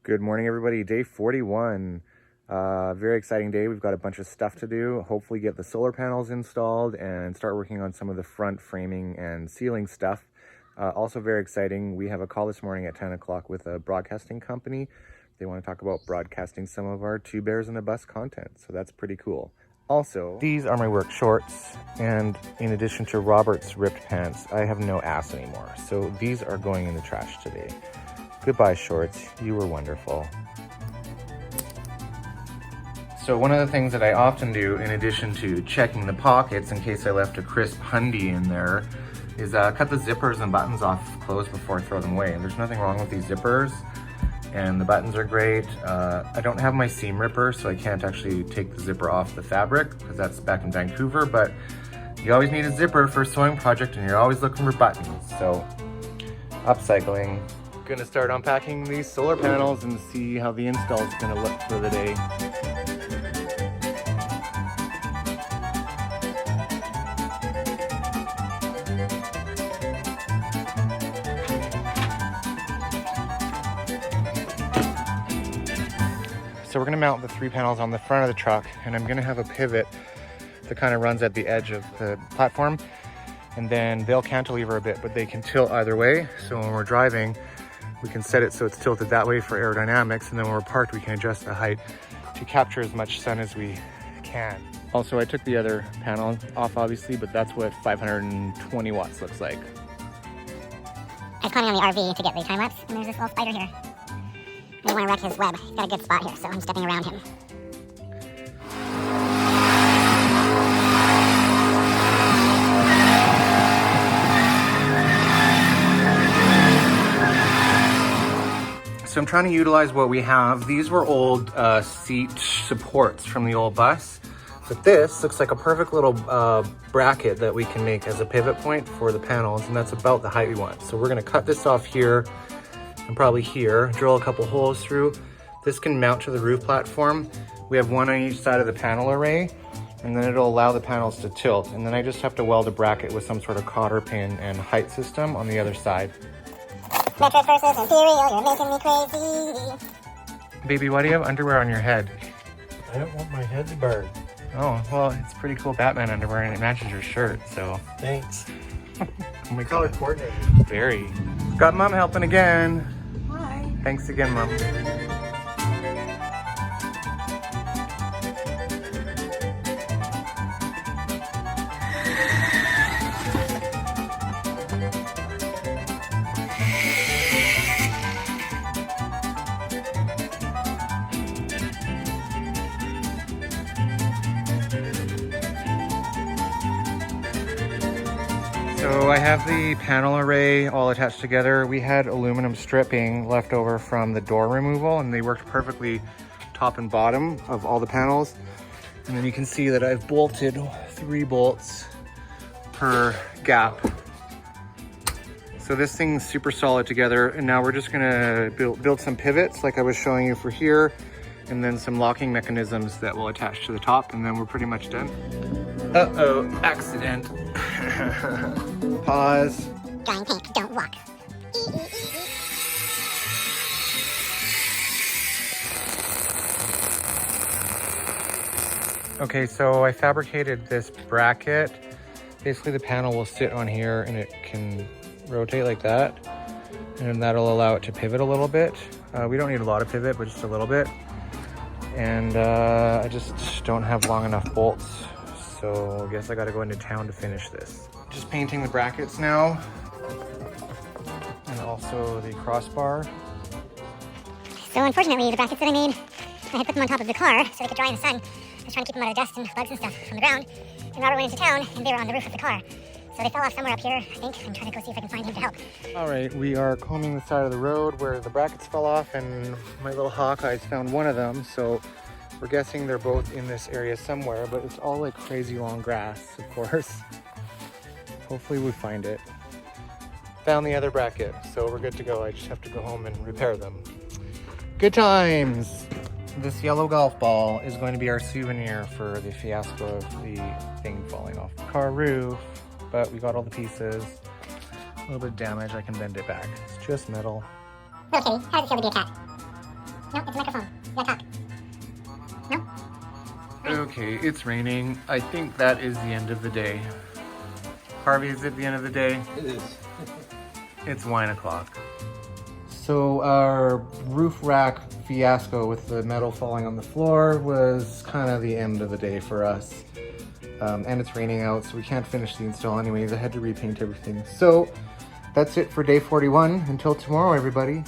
Good morning, everybody. Day 41. Very exciting day. We've got a bunch of stuff to do. Hopefully get the solar panels installed and start working on some of the front framing and ceiling stuff. Also very exciting. We have a call this morning at 10 o'clock with a broadcasting company. They want to talk about broadcasting some of our Two Bears in a Bus content. So that's pretty cool. Also, these are my work shorts. And in addition to Robert's ripped pants, I have no ass anymore. So these are going in the trash today. Goodbye, shorts. You were wonderful. So one of the things that I often do, in addition to checking the pockets in case I left a crisp hundy in there, is cut the zippers and buttons off clothes before I throw them away. And there's nothing wrong with these zippers, and the buttons are great. I don't have my seam ripper, so I can't actually take the zipper off the fabric, because that's back in Vancouver, but you always need a zipper for a sewing project, and you're always looking for buttons. So, upcycling. Gonna start unpacking these solar panels and see how the install is gonna look for the day. So we're gonna mount the 3 panels on the front of the truck, and I'm gonna have a pivot that kind of runs at the edge of the platform, and then they'll cantilever a bit, but they can tilt either way. So when we're driving, we can set it so it's tilted that way for aerodynamics, and then when we're parked, we can adjust the height to capture as much sun as we can. Also, I took the other panel off, obviously, but that's what 520 watts looks like. I was climbing on the RV to get the time lapse, and there's this little spider here. I don't want to wreck his web. He's got a good spot here, so I'm stepping around him. So I'm trying to utilize what we have. These were old seat supports from the old bus. But this looks like a perfect little bracket that we can make as a pivot point for the panels, and that's about the height we want. So we're gonna cut this off here and probably here, drill a couple holes through. This can mount to the roof platform. We have one on each side of the panel array, and then it'll allow the panels to tilt. And then I just have to weld a bracket with some sort of cotter pin and height system on the other side. Metric versus Imperial, you're making me crazy. Baby, why do you have underwear on your head? I don't want my head to burn. Oh, well, it's pretty cool Batman underwear and it matches your shirt, so. Thanks. Oh my Color God. coordinated. Very. Got Mom helping again. Hi. Thanks again, Mom. So I have the panel array all attached together. We had aluminum stripping left over from the door removal, and they worked perfectly top and bottom of all the panels. And then you can see that I've bolted 3 bolts per gap. So this thing's super solid together, and now we're just gonna build some pivots like I was showing you for here, and then some locking mechanisms that will attach to the top, and then we're pretty much done. Uh-oh, accident. Pause. Drawing pink, don't walk. Okay, so I fabricated this bracket. Basically the panel will sit on here and it can rotate like that. And that'll allow it to pivot a little bit. We don't need a lot of pivot, but just a little bit. And I just don't have long enough bolts. So I guess I gotta go into town to finish this. Just painting the brackets now. And also the crossbar. So unfortunately, the brackets that I made, I had put them on top of the car so they could dry in the sun. I was trying to keep them out of dust and bugs and stuff from the ground. And Robert went into town and they were on the roof of the car. So they fell off somewhere up here, I think. I'm trying to go see if I can find him to help. All right, we are combing the side of the road where the brackets fell off, and my little Hawkeyes found one of them. So we're guessing they're both in this area somewhere, but it's all like crazy long grass, of course. Hopefully we find it. Found the other bracket, so we're good to go. I just have to go home and repair them. Good times. This yellow golf ball is going to be our souvenir for the fiasco of the thing falling off the car roof, but we got all the pieces. A little bit of damage, I can bend it back. It's just metal. Okay, how does it feel to be a cat? No, it's a microphone. You gotta talk. No? Okay, it's raining. I think that is the end of the day. Harvey, is it the end of the day? It is. It's wine o'clock. So our roof rack fiasco with the metal falling on the floor was kind of the end of the day for us. And it's raining out, so we can't finish the install anyways. I had to repaint everything. So that's it for day 41. Until tomorrow, everybody.